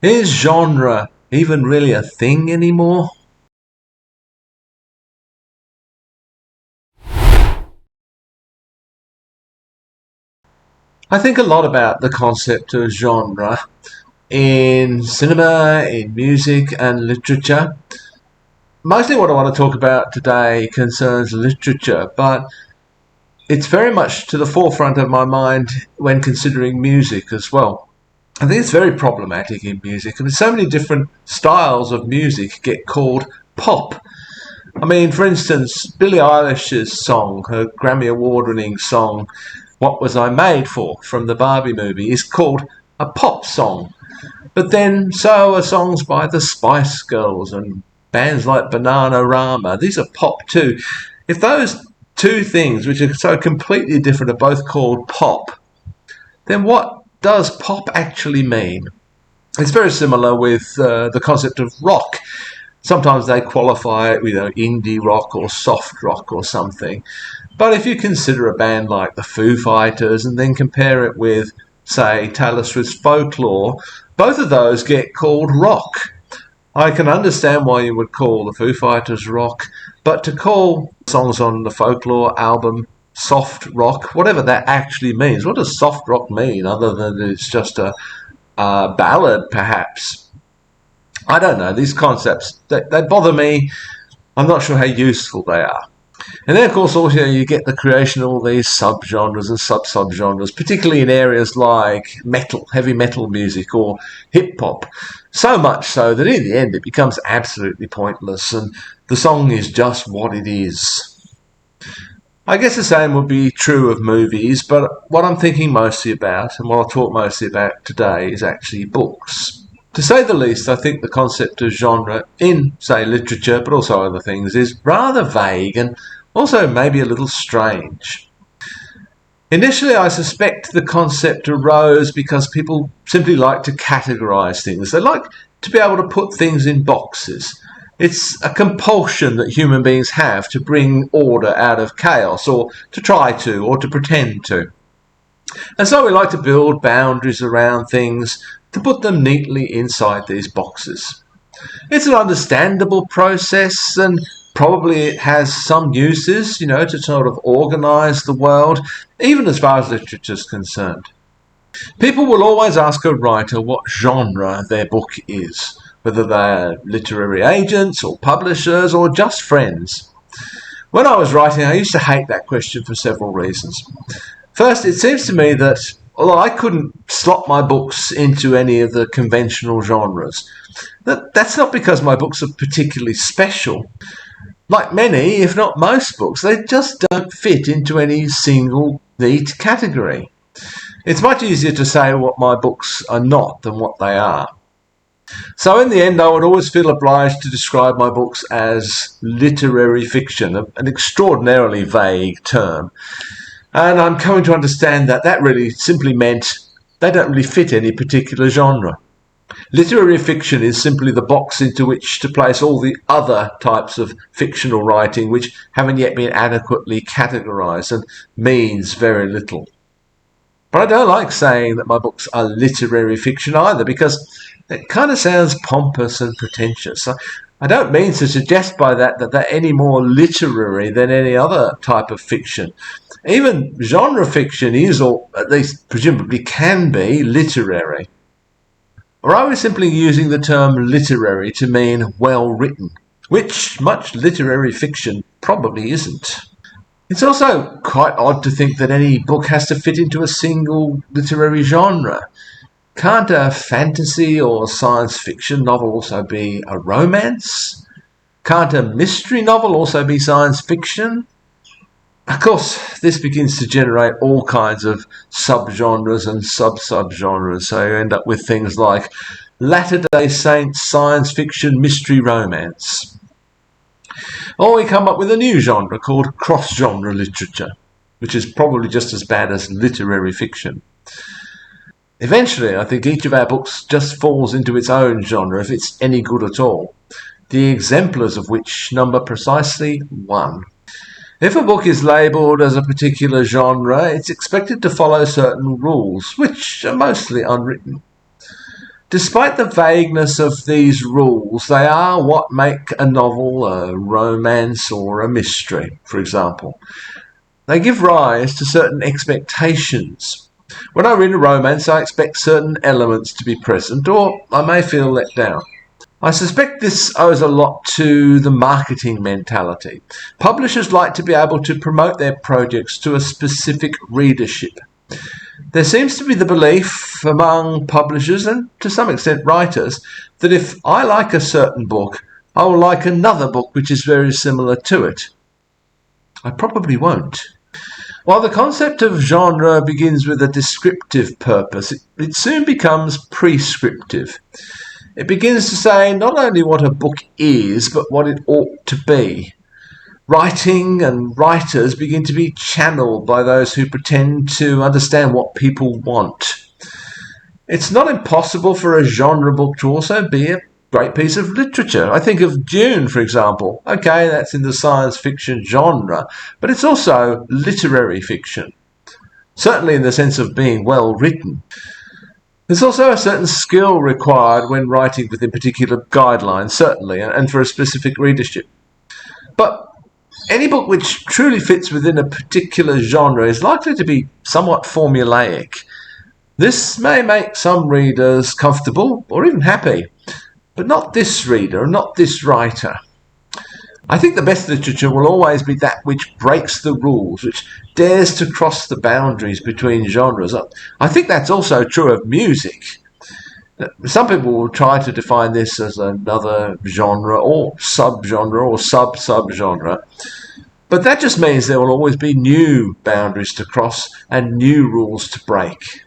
Is genre even really a thing anymore? I think a lot about the concept of genre in cinema, in music, and literature. Mostly what I want to talk about today concerns literature, but it's very much to the forefront of my mind when considering music as well. I think it's very problematic in music. I mean, so many different styles of music get called pop. I mean, for instance, Billie Eilish's song, her Grammy Award winning song, What Was I Made For, from the Barbie movie, is called a pop song. But then so are songs by the Spice Girls and bands like Bananarama. These are pop too. If those two things, which are so completely different, are both called pop, then what does pop actually mean? It's very similar with the concept of rock. Sometimes they qualify it with indie rock or soft rock or something. But if you consider a band like the Foo Fighters and then compare it with, say, Taylor Swift's Folklore, both of those get called rock. I can understand why you would call the Foo Fighters rock, but to call songs on the Folklore album soft rock, whatever that actually means, what does soft rock mean other than it's just a ballad, perhaps? I don't know. These concepts, they bother me. I'm not sure how useful they are. And then, of course, also you get the creation of all these subgenres and sub-subgenres, particularly in areas like metal, heavy metal music, or hip hop. So much so that in the end it becomes absolutely pointless, and the song is just what it is. I guess the same would be true of movies, but what I'm thinking mostly about, and what I'll talk mostly about today, is actually books. To say the least, I think the concept of genre in, say, literature, but also other things, is rather vague and also maybe a little strange. Initially, I suspect the concept arose because people simply like to categorize things. They like to be able to put things in boxes. It's a compulsion that human beings have to bring order out of chaos, or to try to, or to pretend to. And so we like to build boundaries around things to put them neatly inside these boxes. It's an understandable process, and probably it has some uses, to sort of organize the world, even as far as literature is concerned. People will always ask a writer what genre their book is, whether they're literary agents or publishers or just friends. When I was writing, I used to hate that question for several reasons. First, it seems to me that although I couldn't slot my books into any of the conventional genres, that's not because my books are particularly special. Like many, if not most books, they just don't fit into any single neat category. It's much easier to say what my books are not than what they are. So in the end, I would always feel obliged to describe my books as literary fiction, an extraordinarily vague term. And I'm coming to understand that that really simply meant they don't really fit any particular genre. Literary fiction is simply the box into which to place all the other types of fictional writing which haven't yet been adequately categorized and means very little. But I don't like saying that my books are literary fiction either, because it kind of sounds pompous and pretentious. I don't mean to suggest by that they're any more literary than any other type of fiction. Even genre fiction is, or at least presumably can be, literary. Or are we simply using the term literary to mean well written, which much literary fiction probably isn't? It's also quite odd to think that any book has to fit into a single literary genre. Can't a fantasy or science fiction novel also be a romance? Can't a mystery novel also be science fiction? Of course, this begins to generate all kinds of subgenres and sub-subgenres, so you end up with things like Latter-day Saints science fiction mystery romance. Or we come up with a new genre called cross-genre literature, which is probably just as bad as literary fiction. Eventually, I think each of our books just falls into its own genre if it's any good at all, the exemplars of which number precisely one. If a book is labelled as a particular genre, it's expected to follow certain rules, which are mostly unwritten. Despite the vagueness of these rules, they are what make a novel a romance or a mystery, for example. They give rise to certain expectations. When I read a romance, I expect certain elements to be present, or I may feel let down. I suspect this owes a lot to the marketing mentality. Publishers like to be able to promote their projects to a specific readership. There seems to be the belief among publishers and to some extent writers that if I like a certain book, I will like another book which is very similar to it. I probably won't. While the concept of genre begins with a descriptive purpose, it soon becomes prescriptive. It begins to say not only what a book is, but what it ought to be. Writing and writers begin to be channeled by those who pretend to understand what people want. It's not impossible for a genre book to also be a great piece of literature. I think of Dune, for example. Okay, that's in the science fiction genre, but it's also literary fiction, certainly in the sense of being well written. There's also a certain skill required when writing within particular guidelines, certainly, and for a specific readership. But any book which truly fits within a particular genre is likely to be somewhat formulaic. This may make some readers comfortable or even happy, but not this reader, not this writer. I think the best literature will always be that which breaks the rules, which dares to cross the boundaries between genres. I think that's also true of music. Some people will try to define this as another genre or subgenre or sub-subgenre, but that just means there will always be new boundaries to cross and new rules to break.